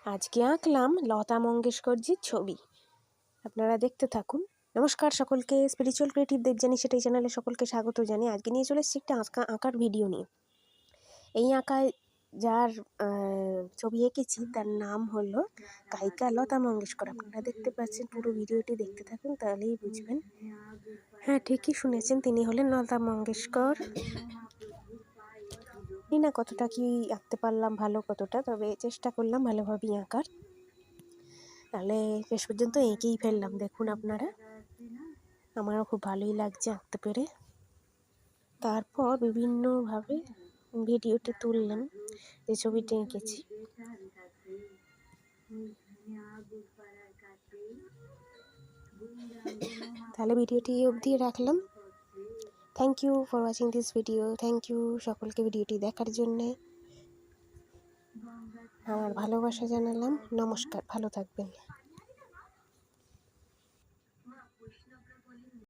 আজকে আঁকলাম লতা মঙ্গেশকরজির ছবি, আপনারা দেখতে থাকুন। নমস্কার সকলকে, স্পিরিচুয়াল ক্রিয়েটিভ দেবযানী সেটাই চ্যানেলে সকলকে স্বাগত জানিয়ে আজকে নিয়ে চলে এসেছি একটা আঁকার ভিডিও নিয়ে। এই আঁকায় যার ছবি এঁকেছি তার নাম হলো গায়িকা লতা মঙ্গেশকর। আপনারা দেখতে পাচ্ছেন, পুরো ভিডিওটি দেখতে থাকুন তাহলেই বুঝবেন। হ্যাঁ, ঠিকই শুনেছেন, তিনি হলেন লতা মঙ্গেশকর। জানি না কতটা কি আঁকতে পারলাম ভালো, কতটা, তবে চেষ্টা করলাম ভালোভাবেই আঁকার। তাহলে শেষ পর্যন্ত এঁকেই ফেললাম, দেখুন আপনারা। আমারও খুব ভালোই লাগছে আঁকতে পেরে। তারপর বিভিন্নভাবে ভিডিওটি তুললাম যে ছবিটি এঁকেছি। তাহলে ভিডিওটি অবধি রাখলাম। Thank you for watching this video. Thank you সকলকে ভিডিওটি দেখার জন্যে। আমার ভালোবাসা জানালাম। নমস্কার, ভালো থাকবেন।